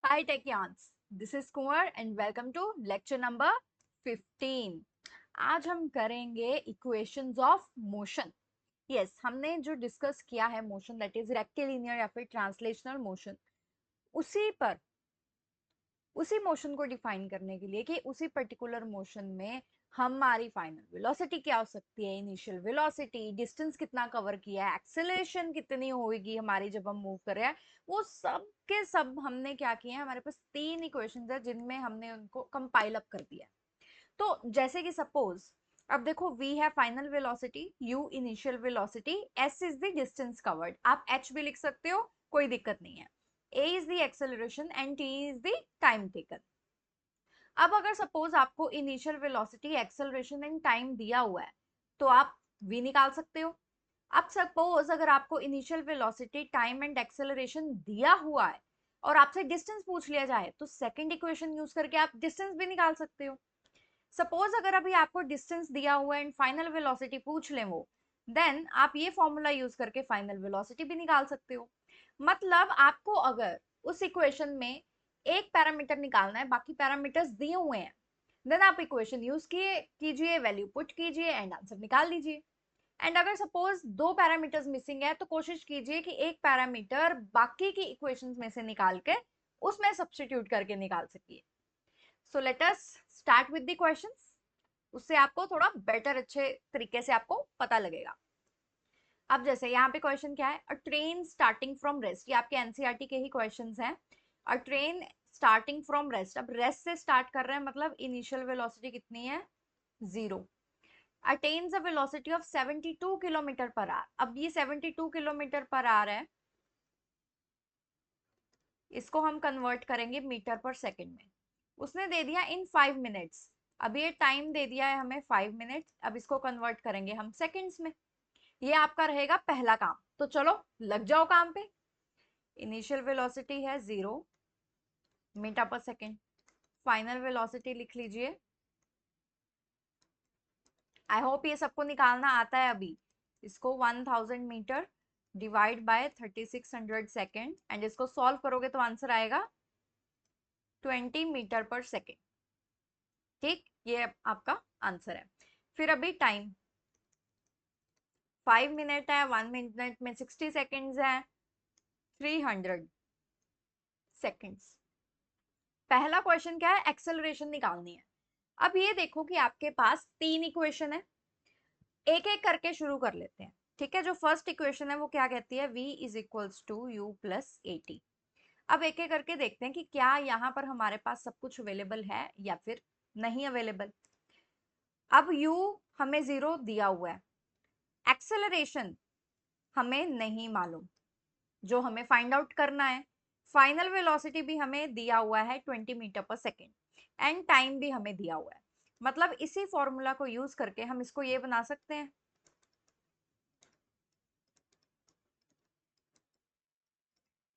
Hi Techians, this is Kumar and welcome to lecture number 15. आज हम करेंगे equations of motion. Yes, हमने जो डिस्कस किया है मोशन दैट इज रेक्टिलिनियर या फिर ट्रांसलेशनल मोशन, उसी पर उसी मोशन को डिफाइन करने के लिए कि उसी पर्टिकुलर मोशन में हमारी फाइनल वेलोसिटी क्या हो सकती है, इनिशियल वेलोसिटी, डिस्टेंस कितना कवर किया है, एक्सेलरेशन कितनी होगी हमारी जब हम मूव कर रहे हैं, वो सब के सब हमने क्या किया है, हमारे पास तीन इक्वेशंस है जिनमें हमने उनको कंपाइल अप कर दिया है। तो जैसे कि सपोज अब देखो, v है final velocity, u initial velocity, s is the distance covered, आप h भी लिख सकते हो, कोई दिक्कत नहीं है, a is the acceleration and t is the time taken. अब अगर सपोज आपको initial velocity, acceleration and time दिया हुआ है तो आप v निकाल सकते हो। अब सपोज अगर आपको initial velocity, time and acceleration दिया हुआ है और आपसे डिस्टेंस पूछ लिया जाए तो सेकंड इक्वेशन यूज करके आप डिस्टेंस भी निकाल सकते हो। सपोज अगर अभी आपको डिस्टेंस दिया हुआ है एंड फाइनल वेलोसिटी पूछ लें वो, देन आप ये फॉर्मूला यूज करके फाइनल वेलोसिटी भी निकाल सकते हो। मतलब आपको अगर उस इक्वेशन में एक पैरामीटर निकालना है, बाकी पैरामीटर्स दिए हुए हैं, देन आप इक्वेशन यूज कीजिए, वैल्यू पुट कीजिए एंड आंसर निकाल लीजिए। एंड अगर सपोज दो पैरामीटर्स मिसिंग है तो कोशिश कीजिए कि एक पैरामीटर बाकी की इक्वेशंस में से निकाल के उसमें सब्स्टिट्यूट करके निकाल सकिए। So let us start with the questions, उससे आपको थोड़ा बेटर अच्छे तरीके से आपको पता लगेगा। अब जैसे यहाँ पे क्वेश्चन क्या है, अ ट्रेन स्टार्टिंग फ्रॉम रेस्ट, ये आपके एनसीईआरटी के ही क्वेश्चंस हैं। अ ट्रेन स्टार्टिंग फ्रॉम रेस्ट, अब रेस्ट से स्टार्ट कर रहे हैं मतलब इनिशियल वेलोसिटी कितनी है, 0, attains a velocity of 72 kilometre per hour. अब ये 72 किलोमीटर पर आवर है, इसको हम कन्वर्ट करेंगे मीटर पर सेकंड में। उसने दे दिया इन 5 मिनट्स, अब ये टाइम दे दिया है हमें 5 मिनट्स, अब इसको कन्वर्ट करेंगे हम सेकंड्स में। ये आपका रहेगा पहला काम, तो चलो लग जाओ काम पे। इनिशियल वेलोसिटी है 0 मीटर पर सेकंड, फाइनल वेलोसिटी लिख लीजिए। आई होप ये सबको निकालना आता है अभी। इसको 1000 metre divide by 3600 second and इसको सॉल्व करोगे तो आंसर आएगा 20 मीटर पर सेकेंड। ठीक, ये आपका आंसर है। फिर अभी टाइम 5 मिनट है, 1 मिनट में 60 सेकेंड्स है, 300 सेकेंड्स। पहला क्वेश्चन क्या है, एक्सेलरेशन निकालनी है। अब ये देखो कि आपके पास तीन इक्वेशन है, एक एक करके शुरू कर लेते हैं। ठीक है, जो फर्स्ट इक्वेशन है वो क्या कहती है, v is equals to U plus A T. अब एक एक करके देखते हैं कि क्या यहाँ पर हमारे पास सब कुछ अवेलेबल है या फिर नहीं अवेलेबल। अब u हमें 0 दिया हुआ है, एक्सेलरेशन हमें नहीं मालूम, जो हमें फाइंड आउट करना है। फाइनल वेलोसिटी भी हमें दिया हुआ है 20 मीटर पर सेकेंड एंड टाइम भी हमें दिया हुआ है। मतलब इसी फॉर्मूला को यूज करके हम इसको ये बना सकते हैं,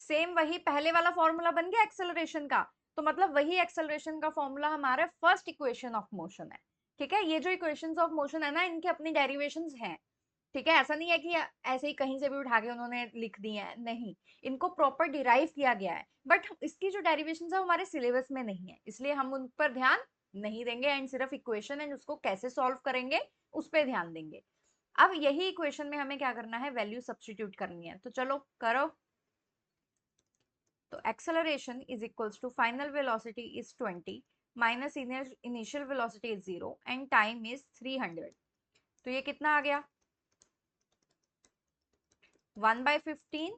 सेम वही पहले वाला फॉर्मूला बन गया एक्सेलरेशन का, तो मतलब वही एक्सेलरेशन का फॉर्मूला हमारा फर्स्ट इक्वेशन ऑफ मोशन है। ठीक है, ये जो इक्वेशंस ऑफ मोशन है ना, इनके अपनी डेरिवेशंस हैं। ठीक है, ऐसा नहीं है कि ऐसे ही कहीं से भी उठा के उन्होंने लिख दी है, नहीं, इनको प्रॉपर डिराइव किया गया है, बट इसकी जो डेरिवेशंस है हमारे सिलेबस में नहीं है, इसलिए हम उन पर ध्यान नहीं देंगे एंड सिर्फ इक्वेशन एंड उसको कैसे सॉल्व करेंगे उस पर ध्यान देंगे। अब यही इक्वेशन में हमें क्या करना है, वैल्यू सब्स्टिट्यूट करनी है, तो चलो करो। तो acceleration is equals to final velocity is 20 minus initial velocity is 0 and time is 300। तो ये कितना आ गया, 1/15,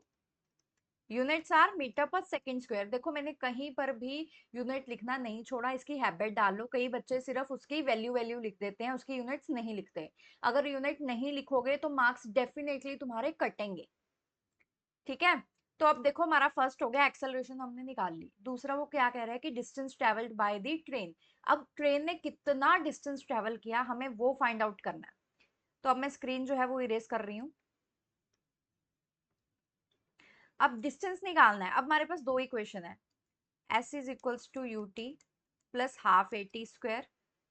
यूनिट्स आर मीटर पर सेकेंड स्क्वायर। देखो मैंने कहीं पर भी यूनिट लिखना नहीं छोड़ा, इसकी हैबिट डालो। कई बच्चे सिर्फ उसकी वैल्यू वैल्यू लिख देते हैं, उसकी यूनिट्स नहीं लिखते। अगर यूनिट नहीं लिखोगे तो मार्क्स डेफिनेटली तुम्हारे कटेंगे। ठीक है, तो अब देखो हमारा फर्स्ट हो गया, एक्सेलरेशन हमने निकाल ली। दूसरा वो क्या कह रहा है कि distance travelled by the train. अब ट्रेन ने कितना डिस्टेंस ट्रेवल किया हमें वो फाइंड आउट करना है। तो अब मैं स्क्रीन जो है वो इरेज कर रही हूँ। अब डिस्टेंस निकालना है। अब हमारे पास दो इक्वेशन है, s is equals to U T plus half A T square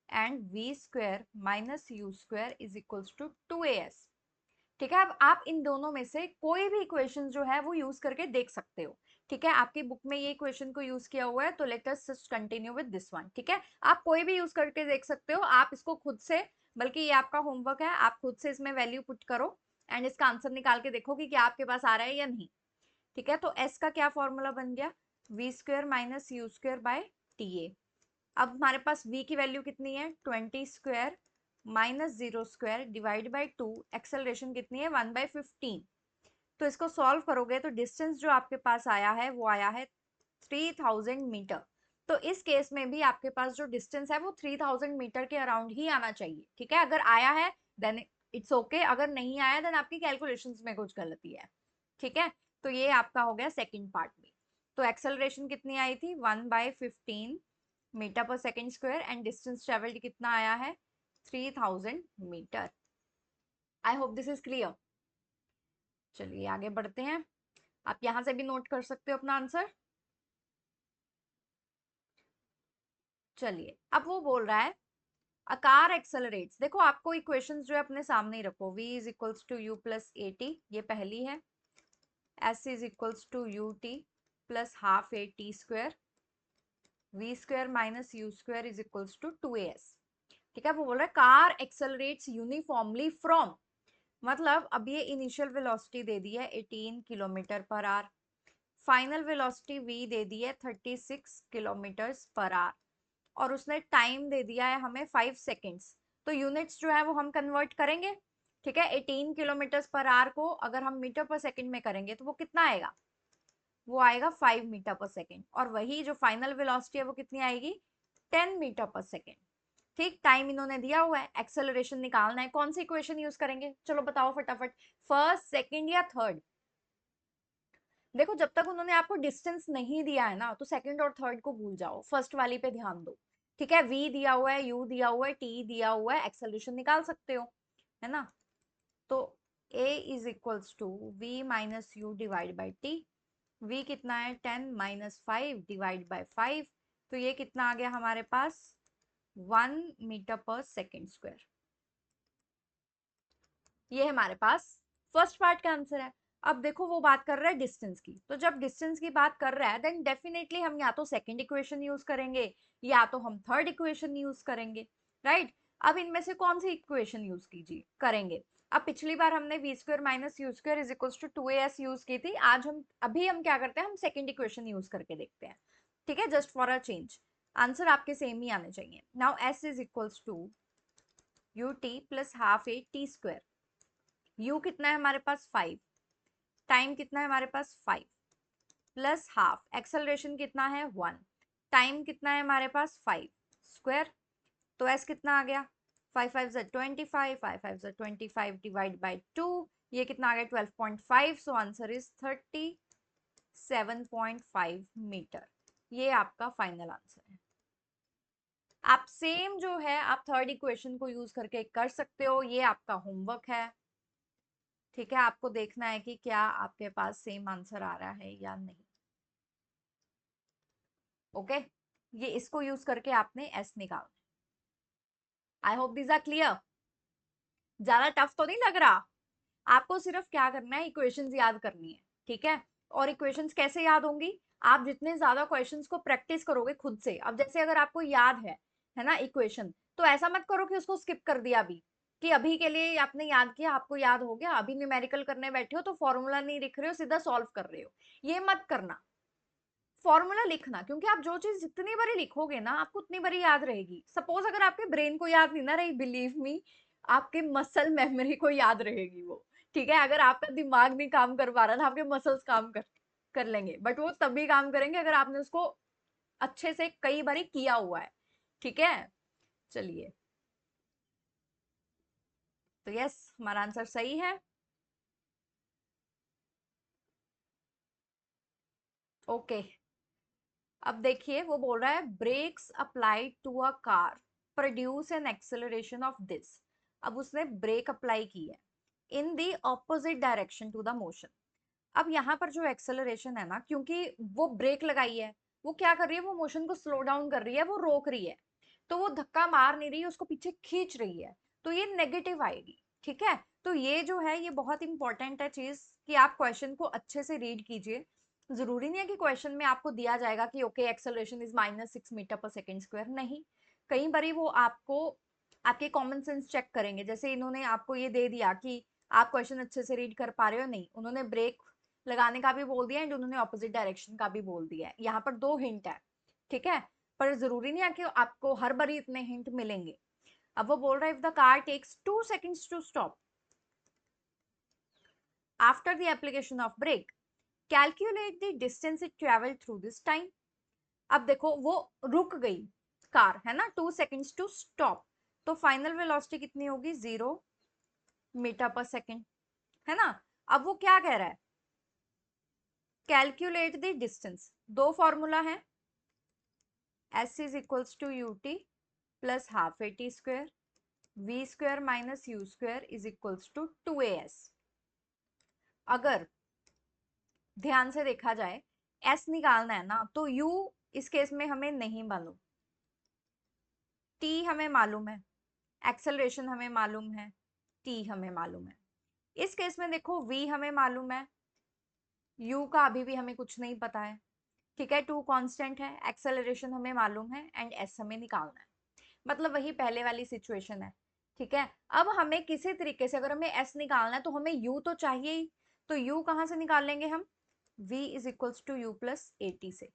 and v square minus U square is equals to 2as। ठीक है, अब आप इन दोनों में से कोई भी इक्वेशन जो है वो यूज करके देख सकते हो। ठीक है, आपकी बुक में ये क्वेश्चन को यूज किया हुआ है, तो let us just continue with this one. ठीक है, आप कोई भी यूज करके देख सकते हो, आप इसको खुद से, बल्कि ये आपका होमवर्क है, आप खुद से इसमें वैल्यू पुट करो एंड इसका आंसर निकाल के देखो कि क्या आपके पास आ रहा है या नहीं। ठीक है, तो एस का क्या फॉर्मूला बन गया, V square minus U square by T A. अब हमारे पास v की वैल्यू कितनी है, 20 square minus 0 square divide by 2, acceleration कितनी है 1/15। तो इसको सॉल्व करोगे तो डिस्टेंस जो आपके पास आया है वो आया है 3000 मीटर। तो इस केस में भी आपके पास जो डिस्टेंस है वो 3000 मीटर के अराउंड ही आना चाहिए। ठीक है, अगर आया है देन इट्स ओके, अगर नहीं आया देन आपकी कैलकुलेशंस में कुछ गलती है। ठीक है, तो ये आपका हो गया सेकंड पार्ट में। तो एक्सेलरेशन कितनी आई थी 1/15 मीटर पर second square and distance travelled कितना आया है 3000 metre. I hope this is clear. चलिए आगे बढ़ते हैं, आप यहां से भी नोट कर सकते हो अपना आंसर। चलिए, अब वो बोल रहा है अ कार एक्सेलरेट्स। देखो आपको इक्वेशंस जो है अपने सामने ही रखो, v is equals to U plus A T, ये पहली है, s is equals to U T plus half A T square, V square minus U square is equals to 2as। ठीक है, वो बोल रहा है कार एक्सेलरेट्स यूनिफॉर्मली फ्रॉम, मतलब अब ये इनिशियल वेलोसिटी दे दी है 18 kilometre per hour, final velocity v दे दी है 36 किलोमीटर पर आवर, और उसने टाइम दे दिया है हमें 5 सेकेंड्स। तो यूनिट्स जो है वो हम कन्वर्ट करेंगे। ठीक है, 18 किलोमीटर पर आवर को अगर हम मीटर पर सेकेंड में करेंगे तो वो कितना आएगा, वो आएगा 5 मीटर पर सेकेंड, और वही जो फाइनल वेलोसिटी है वो कितनी आएगी 10 मीटर पर सेकेंड। ठीक, टाइम इन्होंने दिया हुआ है, एक्सेलरेशन निकालना है, कौन सी इक्वेशन यूज करेंगे, चलो बताओ फटाफट, फर्स्ट सेकंड या थर्ड। देखो जब तक उन्होंने आपको डिस्टेंस नहीं दिया है ना, तो सेकंड और थर्ड को भूल जाओ, फर्स्ट वाली पे ध्यान दो। ठीक है, v दिया हुआ है, u दिया हुआ है, t दिया हुआ है, एक्सेलरेशन निकाल सकते हो, है ना। तो a is equals to v minus U divide by T, v कितना है 10 माइनस 5 डिवाइड बाई 5, तो ये कितना आ गया हमारे पास 1 मीटर पर सेकेंड स्क्वायर। ये हमारे पास फर्स्ट पार्ट का आंसर है। अब देखो वो बात कर रहा है डिस्टेंस की, तो जब डिस्टेंस की बात कर रहा है देन डेफिनेटली हम या तो सेकंड इक्वेशन यूज करेंगे या तो हम थर्ड इक्वेशन यूज करेंगे, राइट। अब इनमें से कौन सी इक्वेशन यूज कीजिए करेंगे। अब पिछली बार हमने V square minus U square is equals to 2as use की थी, आज हम अभी हम क्या करते हैं, हम सेकंड इक्वेशन यूज करके देखते हैं। ठीक है, just for a change, answer आपके सेम ही आने चाहिए। Now s is equals to U T plus half A T square, u कितना है हमारे पास 5, टाइम कितना है हमारे पास 5 प्लस हाफ, एक्सेलरेशन कितना है 1, टाइम कितना है हमारे पास 5 स्क्वायर, तो s कितना आ गया 5 5 ज़ा 25, 5 5 ज़ा 25 डिवाइड बाई 2, ये कितना आ गया 12.5, सो आंसर इज 37.5 मीटर। ये आपका फाइनल आंसर है। आप सेम जो है आप थर्ड इक्वेशन को यूज करके कर सकते हो, ये आपका होमवर्क है। ठीक है, आपको देखना है कि क्या आपके पास सेम आंसर आ रहा है या नहीं। ओके, ये इसको यूज करके आपने एस निकालना। आई होप दिस आर क्लियर। ज्यादा टफ तो नहीं लग रहा आपको, सिर्फ क्या करना है इक्वेशंस याद करनी है। ठीक है, और इक्वेशंस कैसे याद होंगी, आप जितने ज्यादा क्वेश्चंस को प्रैक्टिस करोगे खुद से। अब जैसे अगर आपको याद है ना इक्वेशन, तो ऐसा मत करो कि उसको स्किप कर दिया अभी, कि अभी के लिए आपने याद किया, आपको याद हो गया, अभी न्यूमेरिकल करने बैठे हो तो फॉर्मूला नहीं लिख रहे हो, सीधा सॉल्व कर रहे हो, ये मत करना। फॉर्मूला लिखना, क्योंकि आप जो चीज जितनी बारी लिखोगे ना आपको उतनी बारी याद रहेगी। सपोज अगर आपके ब्रेन को याद नहीं ना रही, बिलीव मी आपके मसल मेमोरी को याद रहेगी वो। ठीक है, अगर आपका दिमाग नहीं काम कर पा रहा था, आपके मसल्स काम कर लेंगे, बट वो तभी काम करेंगे अगर आपने उसको अच्छे से कई बारी किया हुआ है। ठीक है, चलिए, तो यस हमारा आंसर सही है। ओके, अब देखिए वो बोल रहा है brakes applied to a car produce an acceleration of this. अब उसने ब्रेक अप्लाई की है in the opposite direction to the motion. अब यहाँ पर जो एक्सेलरेशन है ना, क्योंकि वो ब्रेक लगाई है, वो क्या कर रही है, वो मोशन को स्लो डाउन कर रही है, वो रोक रही है, तो वो धक्का मार नहीं रही है, उसको पीछे खींच रही है, तो ये नेगेटिव आएगी। ठीक है, तो ये जो है ये बहुत इंपॉर्टेंट है चीज, कि आप क्वेश्चन को अच्छे से रीड कीजिए। जरूरी नहीं है कि क्वेश्चन में आपको दिया जाएगा कि ओके एक्सेलरेशन इज -6 मीटर पर सेकेंड स्क्वायर, नहीं। कई बारी वो आपको आपके कॉमन सेंस चेक करेंगे, जैसे इन्होंने आपको ये दे दिया कि आप क्वेश्चन अच्छे से रीड कर पा रहे हो, नहीं, उन्होंने ब्रेक लगाने का भी बोल दिया एंड उन्होंने ऑपोजिट डायरेक्शन का भी बोल दिया है। यहाँ पर 2 हिंट है, ठीक है, पर जरूरी नहीं है कि आपको हर बारी इतने हिंट मिलेंगे। अब वो बोल रहा है if the car takes 2 seconds to stop after the application of brake, calculate the distance it travel through this time. अब देखो वो रुक गई कार, है ना, 2 seconds टू स्टॉप, तो फाइनल वेलोसिटी कितनी होगी, 0 मीटर पर सेकेंड, है ना। अब वो क्या कह रहा है, कैलकुलेट द डिस्टेंस। दो फॉर्मूला है, s is equals to U T plus half A T square, V square minus U square is equals to 2as। अगर ध्यान से देखा जाए s निकालना है ना, तो u इस केस में हमें नहीं मालूम, t हमें मालूम है, एक्सेलरेशन हमें मालूम है, t हमें मालूम है। इस केस में देखो v हमें मालूम है, u का अभी भी हमें कुछ नहीं पता है, ठीक है, 2 कांस्टेंट है, एक्सेलरेशन हमें मालूम है एंड s हमें निकालना है। मतलब वही पहले वाली सिचुएशन है, ठीक है। अब हमें किसी तरीके से अगर हमें s निकालना है तो हमें u तो चाहिए ही, तो u कहाँ से निकाल लेंगे हम, v is equals to U plus A T से।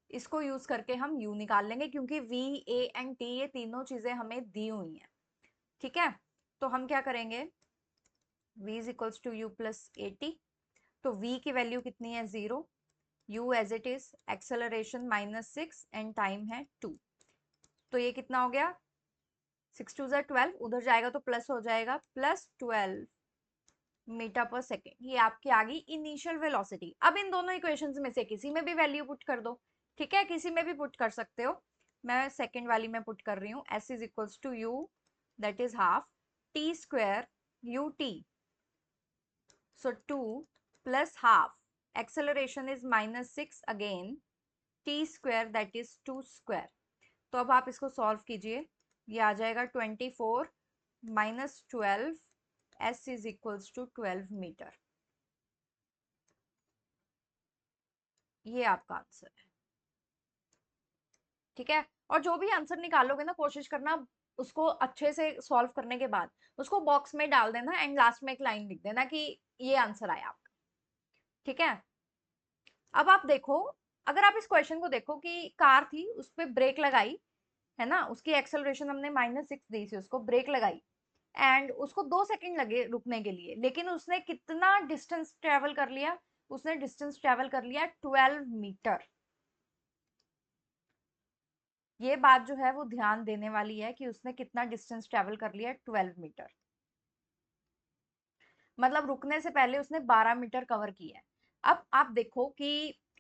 इसको यूज करके हम u निकाल लेंगे क्योंकि v a एंड t ये तीनों चीजें हमें दी हुई हैं, ठीक है। तो हम क्या करेंगे, v is equals to U plus A T, तो v की वैल्यू कितनी है, 0, u as it is, acceleration -6 and time है 2, तो ये कितना हो गया, 6 2 12, उधर जाएगा तो प्लस हो जाएगा, +12 मीटर पर सेकेंड। ये आपकी आ गई इनिशियल वेलोसिटी। अब इन दोनों इक्वेशंस में से किसी में भी वैल्यू पुट कर दो, ठीक है, किसी में भी पुट कर सकते हो। मैं सेकेंड वाली में पुट कर रही हूँ, s is equals to U that is half T square U T, so 2 plus half, acceleration is -6 again, t square that is 2 square। तो अब आप इसको सॉल्व कीजिए, ये आ जाएगा 24 minus 12, s is equals to 12 metre. ये आपका आंसर है, ठीक है। और जो भी आंसर निकालोगे ना, कोशिश करना उसको अच्छे से सॉल्व करने के बाद उसको बॉक्स में डाल देना एंड लास्ट में एक लाइन लिख देना कि ये आंसर आया आपका, ठीक है। अब आप देखो, अगर आप इस क्वेश्चन को देखो कि कार थी, उस पर ब्रेक लगाई, है ना, उसकी एक्सेलरेशन हमने -6 दी थी, उसको ब्रेक लगाई एंड उसको 2 सेकंड लगे रुकने के लिए, लेकिन उसने कितना डिस्टेंस ट्रेवल कर लिया, उसने डिस्टेंस ट्रेवल कर लिया 12 मीटर। ये बात जो है वो ध्यान देने वाली है कि उसने कितना डिस्टेंस ट्रेवल कर लिया, 12 मीटर, मतलब रुकने से पहले उसने 12 मीटर कवर किया है। अब आप देखो कि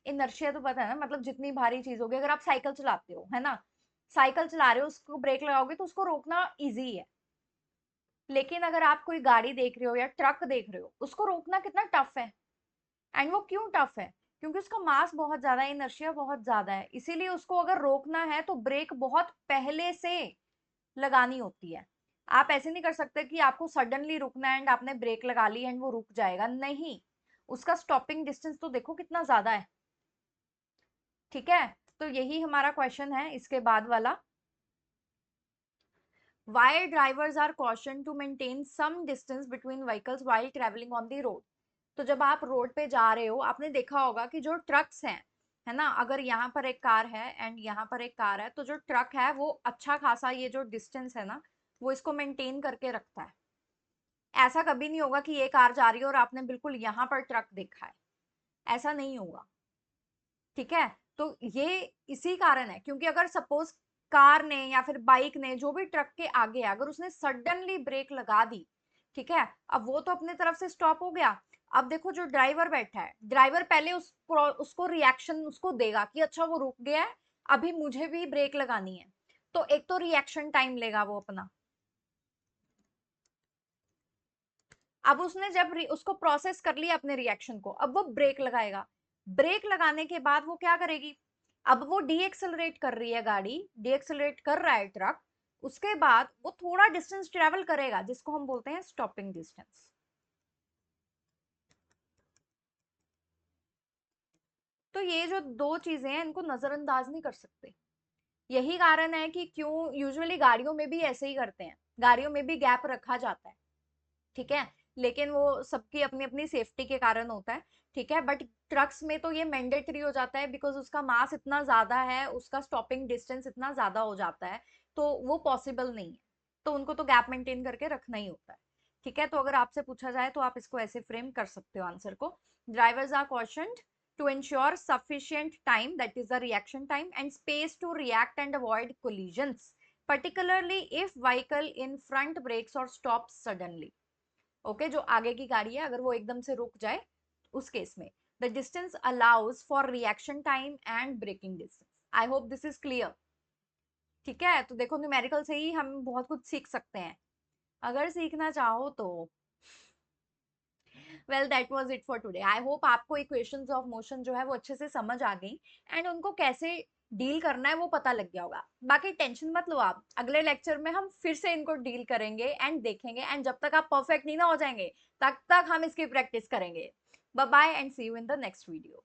इनर्शिया तो पता है ना, मतलब जितनी भारी चीज होगी, अगर आप साइकिल चलाते हो, है ना, साइकिल चला रहे हो, उसको ब्रेक लगाओगे तो उसको रोकना इजी है, लेकिन अगर आप कोई गाड़ी देख रहे हो या ट्रक देख रहे हो, उसको रोकना कितना टफ है। एंड वो क्यों टफ है, क्योंकि उसका मास बहुत ज्यादा है, इनर्शिया बहुत ज्यादा है, इसीलिए उसको अगर रोकना है तो ब्रेक बहुत पहले से लगानी होती है। आप ऐसे नहीं कर सकते कि आपको सडनली रुकना है एंड आपने ब्रेक लगा ली एंड वो रुक जाएगा, नहीं, उसका स्टॉपिंग डिस्टेंस तो देखो कितना ज्यादा है, ठीक है। तो यही हमारा क्वेश्चन है इसके बाद वाला, why drivers are cautioned to maintain some distance between vehicles while traveling on the road। तो जब आप रोड पे जा रहे हो, आपने देखा होगा कि जो ट्रक्स हैं, है ना, अगर यहाँ पर एक कार है एंड यहाँ पर एक कार है, तो जो ट्रक है वो अच्छा खासा ये जो डिस्टेंस है ना, वो इसको मेंटेन करके रखता है। ऐसा कभी नहीं होगा कि ये कार जा रही है और आपने बिल्कुल यहाँ पर ट्रक देखा है, ऐसा नहीं होगा, ठीक है। तो ये इसी कारण है, क्योंकि अगर सपोज कार ने या फिर बाइक ने, जो भी ट्रक के आगे है, अगर उसने सडनली ब्रेक लगा दी, ठीक है, अब वो तो अपने तरफ से स्टॉप हो गया। अब देखो जो ड्राइवर बैठा है, ड्राइवर पहले उसको रिएक्शन उसको देगा कि अच्छा वो रुक गया है, अभी मुझे भी ब्रेक लगानी है, तो एक तो रिएक्शन टाइम लेगा वो अपना। अब उसने जब उसको प्रोसेस कर लिया अपने रिएक्शन को, अब वो ब्रेक लगाएगा, ब्रेक लगाने के बाद वो क्या करेगी, अब वो डी एक्सेलरेट कर रही है गाड़ी, डी एक्सेलरेट कर रहा है ट्रक, उसके बाद वो थोड़ा डिस्टेंस ट्रेवल करेगा जिसको हम बोलते हैं स्टॉपिंग डिस्टेंस। तो ये जो दो चीजें हैं इनको नजरअंदाज नहीं कर सकते। यही कारण है कि क्यों यूजुअली गाड़ियों में भी ऐसे ही करते हैं, गाड़ियों में भी गैप रखा जाता है, ठीक है, लेकिन वो सबकी अपनी अपनी सेफ्टी के कारण होता है, ठीक है, बट ट्रक्स में तो ये मैंडेटरी हो जाता है बिकॉज उसका मास इतना ज्यादा है, उसका स्टॉपिंग डिस्टेंस इतना ज्यादा हो जाता है, तो वो पॉसिबल नहीं है, तो उनको तो गैप मेंटेन करके रखना ही होता है, ठीक है। तो अगर आपसे पूछा जाए तो आप इसको ऐसे फ्रेम कर सकते हो आंसर को, drivers are cautioned to ensure sufficient time, that is the reaction time, and space to react and avoid collisions, particularly if vehicle in front breaks or stops suddenly। Okay, जो आगे की गाड़ी है अगर वो एकदम से रुक जाए उस केस में, the distance allows for reaction time and braking distance. I hope this is clear, ठीक है। तो देखो न्यूमेरिकल से ही हम बहुत कुछ सीख सकते हैं अगर सीखना चाहो तो। Well that was it for today, I hope आपको इक्वेशंस ऑफ मोशन जो है वो अच्छे से समझ आ गई एंड उनको कैसे डील करना है वो पता लग गया होगा। बाकी टेंशन मत लो आप, अगले लेक्चर में हम फिर से इनको डील करेंगे एंड देखेंगे, एंड जब तक आप परफेक्ट नहीं ना हो जाएंगे तब तक हम इसकी प्रैक्टिस करेंगे। Bye bye and see you in the next video.